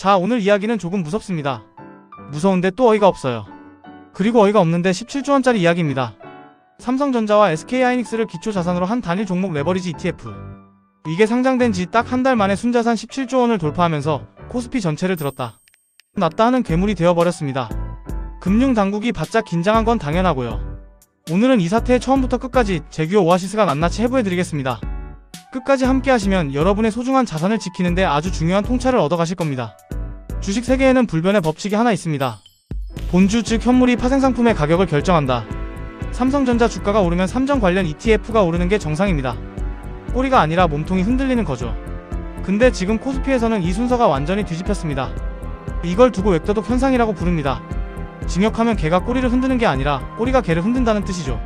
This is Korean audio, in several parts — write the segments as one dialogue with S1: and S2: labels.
S1: 자, 오늘 이야기는 조금 무섭습니다. 무서운데 또 어이가 없어요. 그리고 어이가 없는데 17조원짜리 이야기입니다. 삼성전자와 SK하이닉스를 기초자산으로 한 단일 종목 레버리지 ETF. 이게 상장된 지 딱 한 달 만에 순자산 17조원을 돌파하면서 코스피 전체를 들었다 놨다 하는 괴물이 되어버렸습니다. 금융당국이 바짝 긴장한 건 당연하고요. 오늘은 이 사태의 처음부터 끝까지 제규어 오아시스가 낱낱이 해부해드리겠습니다. 끝까지 함께 하시면 여러분의 소중한 자산을 지키는데 아주 중요한 통찰을 얻어가실 겁니다. 주식 세계에는 불변의 법칙이 하나 있습니다. 본주 즉 현물이 파생상품의 가격을 결정한다. 삼성전자 주가가 오르면 삼정 관련 ETF가 오르는 게 정상입니다. 꼬리가 아니라 몸통이 흔들리는 거죠. 근데 지금 코스피에서는 이 순서가 완전히 뒤집혔습니다. 이걸 두고 웹도독 현상이라고 부릅니다. 징역하면 개가 꼬리를 흔드는 게 아니라 꼬리가 개를 흔든다는 뜻이죠.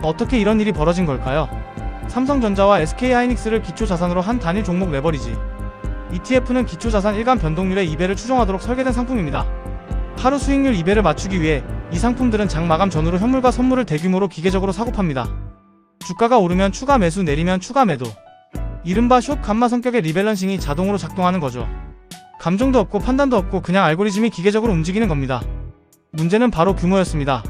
S1: 어떻게 이런 일이 벌어진 걸까요? 삼성전자와 SK하이닉스를 기초자산으로 한 단일 종목 레버리지 ETF는 기초자산 일간 변동률의 2배를 추정하도록 설계된 상품입니다. 하루 수익률 2배를 맞추기 위해 이 상품들은 장 마감 전후로 현물과 선물을 대규모로 기계적으로 사고팝니다. 주가가 오르면 추가 매수, 내리면 추가 매도. 이른바 숏 감마 성격의 리밸런싱이 자동으로 작동하는 거죠. 감정도 없고 판단도 없고 그냥 알고리즘이 기계적으로 움직이는 겁니다. 문제는 바로 규모였습니다.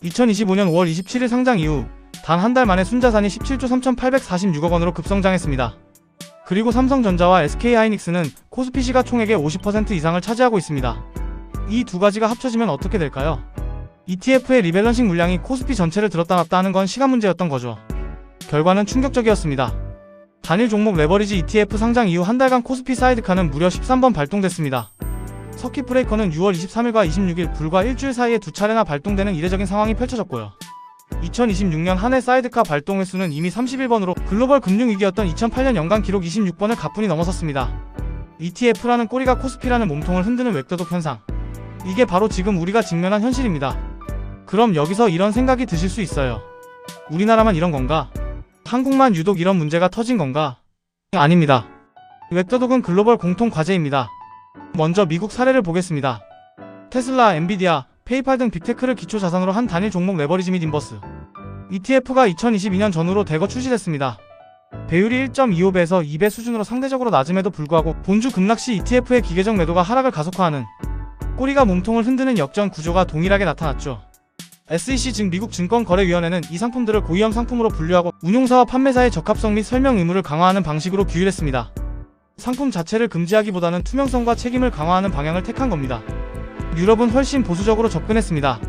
S1: 2025년 5월 27일 상장 이후 단 한 달 만에 순자산이 17조 3,846억 원으로 급성장했습니다. 그리고 삼성전자와 SK하이닉스는 코스피 시가총액의 50% 이상을 차지하고 있습니다. 이 두 가지가 합쳐지면 어떻게 될까요? ETF의 리밸런싱 물량이 코스피 전체를 들었다 놨다 하는 건 시간 문제였던 거죠. 결과는 충격적이었습니다. 단일 종목 레버리지 ETF 상장 이후 한 달간 코스피 사이드카는 무려 13번 발동됐습니다. 서킷 브레이커는 6월 23일과 26일 불과 일주일 사이에 두 차례나 발동되는 이례적인 상황이 펼쳐졌고요. 2026년 한 해 사이드카 발동 횟수는 이미 31번으로 글로벌 금융위기였던 2008년 연간 기록 26번을 가뿐히 넘어섰습니다. ETF라는 꼬리가 코스피라는 몸통을 흔드는 웹도독 현상. 이게 바로 지금 우리가 직면한 현실입니다. 그럼 여기서 이런 생각이 드실 수 있어요. 우리나라만 이런 건가? 한국만 유독 이런 문제가 터진 건가? 아닙니다. 웹도독은 글로벌 공통 과제입니다. 먼저 미국 사례를 보겠습니다. 테슬라, 엔비디아, 페이팔 등 빅테크를 기초자산으로 한 단일 종목 레버리지 및 인버스 ETF가 2022년 전후로 대거 출시됐습니다. 배율이 1.25배에서 2배 수준으로 상대적으로 낮음에도 불구하고 본주 급락시 ETF의 기계적 매도가 하락을 가속화하는 꼬리가 몸통을 흔드는 역전 구조가 동일하게 나타났죠. SEC 즉 미국 증권거래위원회는 이 상품들을 고위험 상품으로 분류하고 운용사와 판매사의 적합성 및 설명 의무를 강화하는 방식으로 규율했습니다. 상품 자체를 금지하기보다는 투명성과 책임을 강화하는 방향을 택한 겁니다. 유럽은 훨씬 보수적으로 접근했습니다.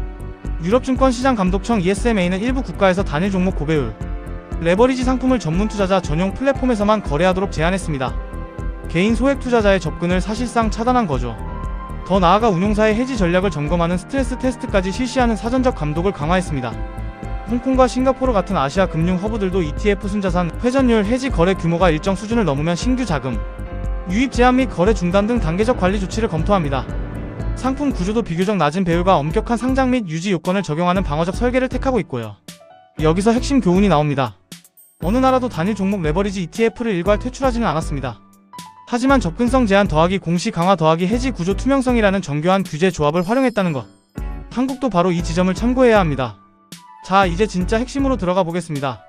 S1: 유럽증권시장감독청 ESMA는 일부 국가에서 단일 종목 고배율 레버리지 상품을 전문 투자자 전용 플랫폼에서만 거래하도록 제한했습니다. 개인 소액 투자자의 접근을 사실상 차단한 거죠. 더 나아가 운용사의 해지 전략을 점검하는 스트레스 테스트까지 실시하는 사전적 감독을 강화했습니다. 홍콩과 싱가포르 같은 아시아 금융 허브들도 ETF 순자산, 회전율, 해지 거래 규모가 일정 수준을 넘으면 신규 자금, 유입 제한 및 거래 중단 등 단계적 관리 조치를 검토합니다. 상품 구조도 비교적 낮은 배율과 엄격한 상장 및 유지 요건을 적용하는 방어적 설계를 택하고 있고요. 여기서 핵심 교훈이 나옵니다. 어느 나라도 단일 종목 레버리지 ETF를 일괄 퇴출하지는 않았습니다. 하지만 접근성 제한 더하기 공시 강화 더하기 해지 구조 투명성이라는 정교한 규제 조합을 활용했다는 것. 한국도 바로 이 지점을 참고해야 합니다. 자, 이제 진짜 핵심으로 들어가 보겠습니다.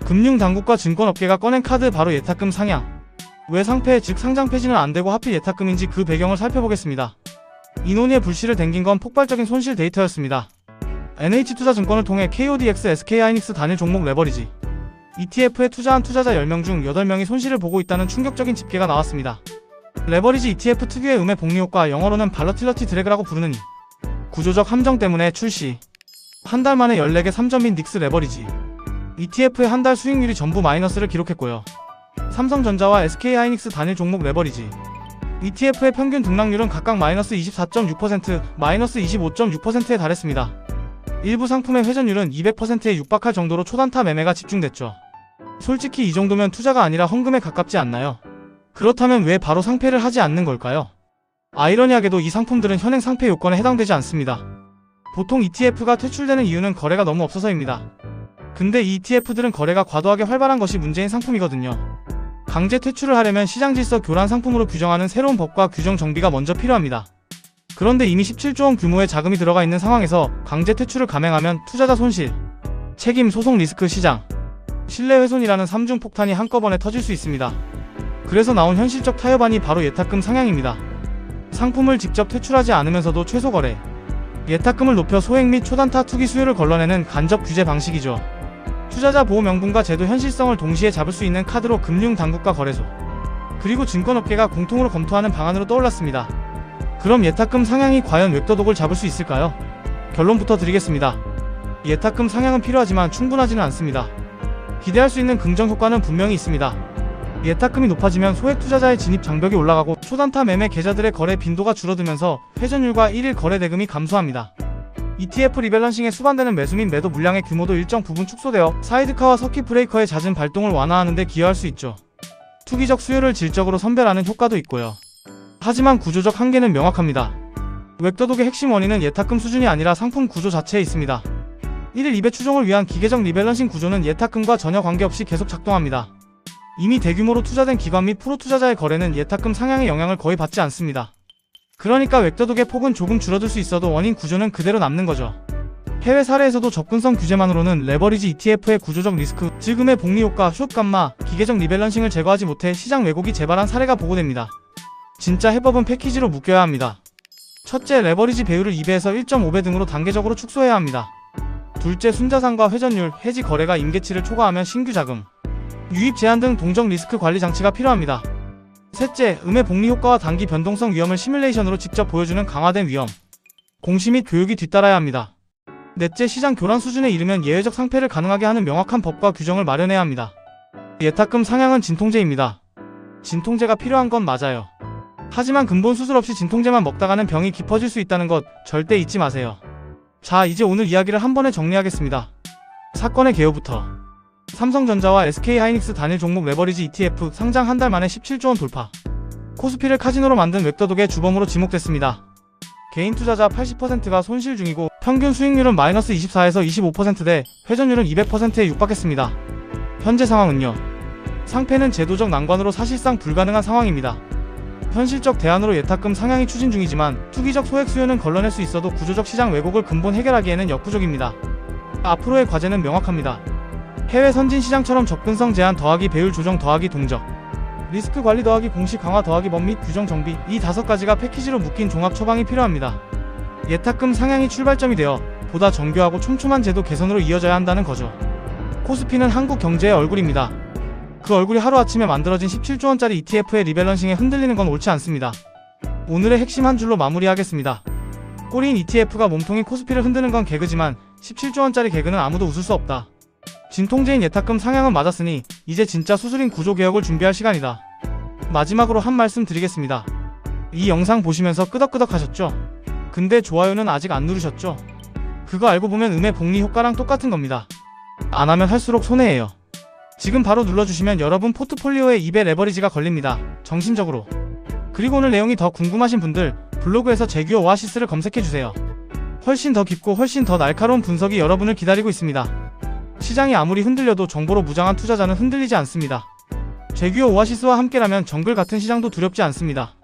S1: 금융당국과 증권업계가 꺼낸 카드 바로 예탁금 상향. 왜 상폐 즉 상장 폐지는 안되고 하필 예탁금인지 그 배경을 살펴보겠습니다. 이 논의의 불씨를 댕긴 건 폭발적인 손실 데이터였습니다. NH투자증권을 통해 KODX SK하이닉스 단일 종목 레버리지 ETF에 투자한 투자자 10명 중 8명이 손실을 보고 있다는 충격적인 집계가 나왔습니다. 레버리지 ETF 특유의 음의 복리효과, 영어로는 발러틸러티 드래그라고 부르는 이 구조적 함정 때문에 출시 한 달 만에 14개 3점 및 닉스 레버리지 ETF의 한 달 수익률이 전부 마이너스를 기록했고요. 삼성전자와 SK하이닉스 단일 종목 레버리지 ETF의 평균 등락률은 각각 마이너스 24.6%, 마이너스 25.6%에 달했습니다. 일부 상품의 회전율은 200%에 육박할 정도로 초단타 매매가 집중됐죠. 솔직히 이 정도면 투자가 아니라 헌금에 가깝지 않나요? 그렇다면 왜 바로 상폐를 하지 않는 걸까요? 아이러니하게도 이 상품들은 현행 상폐 요건에 해당되지 않습니다. 보통 ETF가 퇴출되는 이유는 거래가 너무 없어서입니다. 근데 이 ETF들은 거래가 과도하게 활발한 것이 문제인 상품이거든요. 강제 퇴출을 하려면 시장 질서 교란 상품으로 규정하는 새로운 법과 규정 정비가 먼저 필요합니다. 그런데 이미 17조원 규모의 자금이 들어가 있는 상황에서 강제 퇴출을 감행하면 투자자 손실, 책임, 소송 리스크, 시장, 신뢰 훼손이라는 3중 폭탄이 한꺼번에 터질 수 있습니다. 그래서 나온 현실적 타협안이 바로 예탁금 상향입니다. 상품을 직접 퇴출하지 않으면서도 최소 거래, 예탁금을 높여 소액 및 초단타 투기 수요를 걸러내는 간접 규제 방식이죠. 투자자 보호 명분과 제도 현실성을 동시에 잡을 수 있는 카드로 금융당국과 거래소, 그리고 증권업계가 공통으로 검토하는 방안으로 떠올랐습니다. 그럼 예탁금 상향이 과연 웹도독을 잡을 수 있을까요? 결론부터 드리겠습니다. 예탁금 상향은 필요하지만 충분하지는 않습니다. 기대할 수 있는 긍정 효과는 분명히 있습니다. 예탁금이 높아지면 소액 투자자의 진입 장벽이 올라가고 초단타 매매 계좌들의 거래 빈도가 줄어들면서 회전율과 1일 거래 대금이 감소합니다. ETF 리밸런싱에 수반되는 매수 및 매도 물량의 규모도 일정 부분 축소되어 사이드카와 서킷 브레이커의 잦은 발동을 완화하는 데 기여할 수 있죠. 투기적 수요를 질적으로 선별하는 효과도 있고요. 하지만 구조적 한계는 명확합니다. 웹도독의 핵심 원인은 예탁금 수준이 아니라 상품 구조 자체에 있습니다. 1일 2배 추종을 위한 기계적 리밸런싱 구조는 예탁금과 전혀 관계없이 계속 작동합니다. 이미 대규모로 투자된 기관 및 프로 투자자의 거래는 예탁금 상향의 영향을 거의 받지 않습니다. 그러니까 웹도독의 폭은 조금 줄어들 수 있어도 원인 구조는 그대로 남는 거죠. 해외 사례에서도 접근성 규제만으로는 레버리지 ETF의 구조적 리스크, 즉 음의 복리 효과, 숏 감마, 기계적 리밸런싱을 제거하지 못해 시장 왜곡이 재발한 사례가 보고됩니다. 진짜 해법은 패키지로 묶여야 합니다. 첫째, 레버리지 배율을 2배에서 1.5배 등으로 단계적으로 축소해야 합니다. 둘째, 순자산과 회전율, 해지 거래가 임계치를 초과하면 신규 자금, 유입 제한 등 동적 리스크 관리 장치가 필요합니다. 셋째, 음의 복리 효과와 단기 변동성 위험을 시뮬레이션으로 직접 보여주는 강화된 위험, 공시 및 교육이 뒤따라야 합니다. 넷째, 시장 교란 수준에 이르면 예외적 상패를 가능하게 하는 명확한 법과 규정을 마련해야 합니다. 예탁금 상향은 진통제입니다. 진통제가 필요한 건 맞아요. 하지만 근본 수술 없이 진통제만 먹다가는 병이 깊어질 수 있다는 것 절대 잊지 마세요. 자, 이제 오늘 이야기를 한 번에 정리하겠습니다. 사건의 개요부터. 삼성전자와 SK하이닉스 단일 종목 레버리지 ETF 상장 한 달 만에 17조 원 돌파. 코스피를 카지노로 만든 웹도독의 주범으로 지목됐습니다. 개인 투자자 80%가 손실 중이고 평균 수익률은 마이너스 24에서 25%대 회전율은 200%에 육박했습니다. 현재 상황은요. 상패는 제도적 난관으로 사실상 불가능한 상황입니다. 현실적 대안으로 예탁금 상향이 추진 중이지만 투기적 소액 수요는 걸러낼 수 있어도 구조적 시장 왜곡을 근본 해결하기에는 역부족입니다. 앞으로의 과제는 명확합니다. 해외 선진 시장처럼 접근성 제한 더하기 배율 조정 더하기 동적, 리스크 관리 더하기 공시 강화 더하기 법 및 규정 정비, 이 5가지가 패키지로 묶인 종합 처방이 필요합니다. 예탁금 상향이 출발점이 되어 보다 정교하고 촘촘한 제도 개선으로 이어져야 한다는 거죠. 코스피는 한국 경제의 얼굴입니다. 그 얼굴이 하루아침에 만들어진 17조 원짜리 ETF의 리밸런싱에 흔들리는 건 옳지 않습니다. 오늘의 핵심 한 줄로 마무리하겠습니다. 꼬리인 ETF가 몸통인 코스피를 흔드는 건 개그지만 17조 원짜리 개그는 아무도 웃을 수 없다. 진통제인 예탁금 상향은 맞았으니 이제 진짜 수술인 구조개혁을 준비할 시간이다. 마지막으로 한 말씀 드리겠습니다. 이 영상 보시면서 끄덕끄덕 하셨죠? 근데 좋아요는 아직 안 누르셨죠? 그거 알고 보면 음의 복리 효과랑 똑같은 겁니다. 안 하면 할수록 손해예요. 지금 바로 눌러주시면 여러분 포트폴리오에 2배 레버리지가 걸립니다. 정신적으로. 그리고 오늘 내용이 더 궁금하신 분들 블로그에서 제규어 오아시스를 검색해주세요. 훨씬 더 깊고 훨씬 더 날카로운 분석이 여러분을 기다리고 있습니다. 시장이 아무리 흔들려도 정보로 무장한 투자자는 흔들리지 않습니다. 제규어 오아시스와 함께라면 정글 같은 시장도 두렵지 않습니다.